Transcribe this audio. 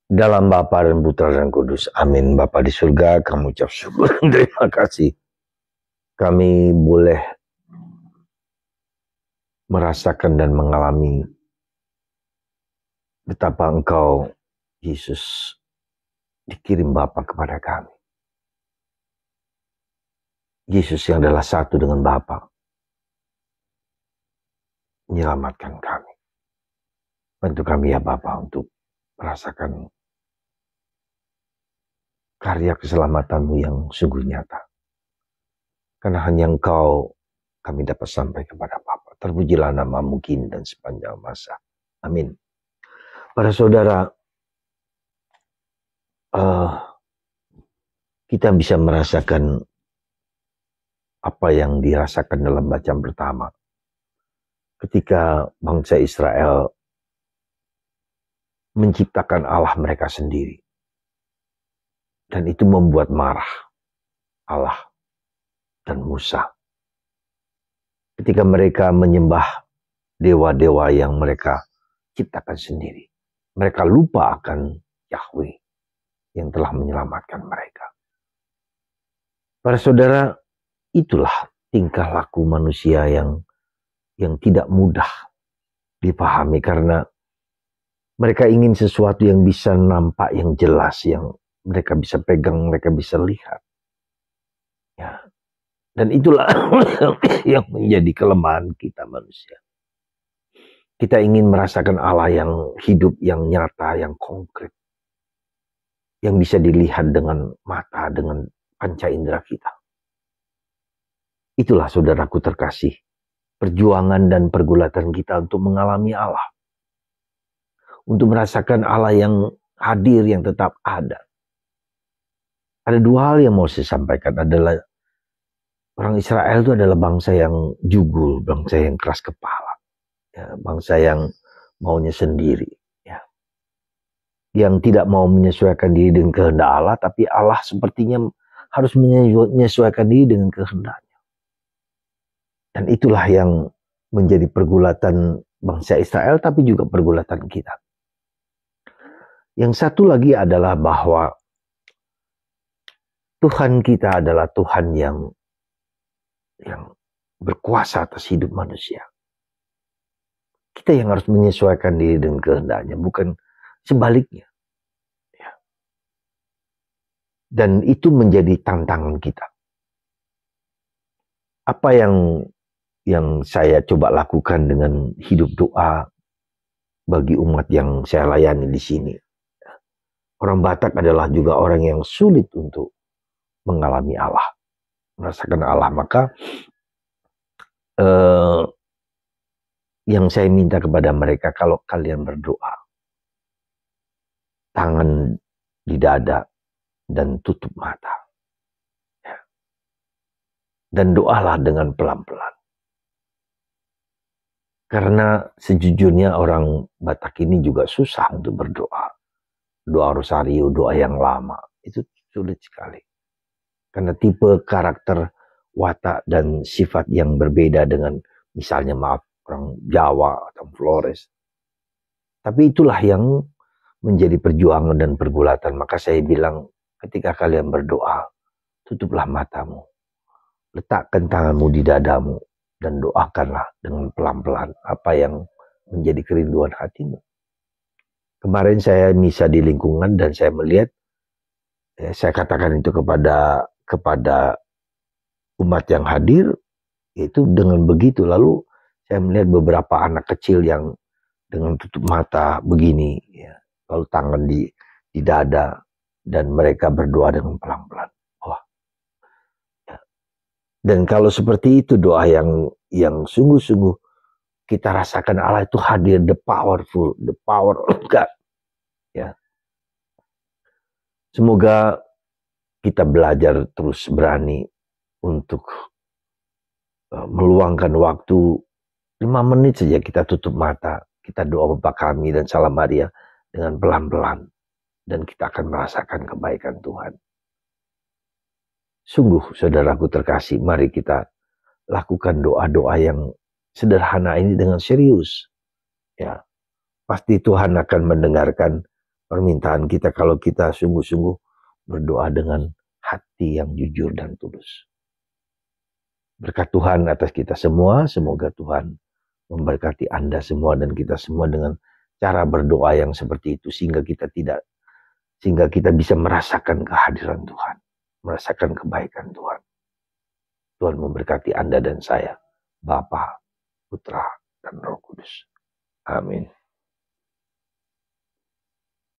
Dalam Bapa dan Putra dan Kudus. Amin. Bapa di surga, kami ucap syukur dan terima kasih. Kami boleh merasakan dan mengalami betapa Engkau, Yesus, dikirim Bapa kepada kami. Yesus yang adalah satu dengan Bapa menyelamatkan kami. Bantu kami ya Bapa untuk merasakan karya keselamatanmu yang sungguh nyata. Karena hanya Engkau kami dapat sampai kepada Bapa. Terpujilah nama-Mu kini dan sepanjang masa. Amin. Para saudara, kita bisa merasakan apa yang dirasakan dalam bacaan pertama. Ketika bangsa Israel menciptakan Allah mereka sendiri. Dan itu membuat marah Allah dan Musa. Ketika mereka menyembah dewa-dewa yang mereka ciptakan sendiri. Mereka lupa akan Yahweh yang telah menyelamatkan mereka. Para saudara, itulah tingkah laku manusia yang tidak mudah dipahami karena mereka ingin sesuatu yang bisa nampak, yang jelas, yang mereka bisa pegang, mereka bisa lihat. Ya. Dan itulah yang menjadi kelemahan kita manusia. Kita ingin merasakan Allah yang hidup, yang nyata, yang konkret. Yang bisa dilihat dengan mata, dengan panca indera kita. Itulah saudaraku terkasih. Perjuangan dan pergulatan kita untuk mengalami Allah. Untuk merasakan Allah yang hadir, yang tetap ada. Ada dua hal yang mau saya sampaikan adalah orang Israel itu adalah bangsa yang jugul, bangsa yang keras kepala, ya, bangsa yang maunya sendiri, ya, yang tidak mau menyesuaikan diri dengan kehendak Allah, tapi Allah sepertinya harus menyesuaikan diri dengan kehendaknya. Dan itulah yang menjadi pergulatan bangsa Israel, tapi juga pergulatan kita. Yang satu lagi adalah bahwa Tuhan kita adalah Tuhan yang berkuasa atas hidup manusia. Kita yang harus menyesuaikan diri dengan kehendaknya, bukan sebaliknya. Ya. Dan itu menjadi tantangan kita. Apa yang saya coba lakukan dengan hidup doa bagi umat yang saya layani di sini. Orang Batak adalah juga orang yang sulit untuk mengalami Allah, merasakan Allah. Maka yang saya minta kepada mereka, kalau kalian berdoa, tangan di dada dan tutup mata. Ya. Dan doalah dengan pelan-pelan. Karena sejujurnya orang Batak ini juga susah untuk berdoa. Doa rosario, doa yang lama, itu sulit sekali. Karena tipe karakter, watak, dan sifat yang berbeda dengan misalnya orang Jawa atau Flores. Tapi itulah yang menjadi perjuangan dan pergulatan. Maka saya bilang, ketika kalian berdoa, tutuplah matamu. Letakkan tanganmu di dadamu. Dan doakanlah dengan pelan-pelan apa yang menjadi kerinduan hatimu. Kemarin saya misa di lingkungan dan saya melihat, saya katakan itu kepada umat yang hadir, itu dengan begitu. Lalu saya melihat beberapa anak kecil yang dengan tutup mata begini, ya, lalu tangan di dada, dan mereka berdoa dengan pelan-pelan. Wah. Ya. Dan kalau seperti itu doa yang sungguh-sungguh kita rasakan Allah itu hadir, the power of God. Ya. Semoga kita belajar terus berani untuk meluangkan waktu 5 menit saja kita tutup mata, kita doa Bapa kami dan Salam Maria dengan pelan-pelan, dan kita akan merasakan kebaikan Tuhan. Sungguh saudaraku terkasih, mari kita lakukan doa-doa yang sederhana ini dengan serius. Ya, pasti Tuhan akan mendengarkan permintaan kita kalau kita sungguh-sungguh berdoa dengan hati yang jujur dan tulus. Berkat Tuhan atas kita semua, semoga Tuhan memberkati Anda semua dan kita semua dengan cara berdoa yang seperti itu sehingga kita bisa merasakan kehadiran Tuhan, merasakan kebaikan Tuhan. Tuhan memberkati Anda dan saya, Bapa, Putra, dan Roh Kudus. Amin.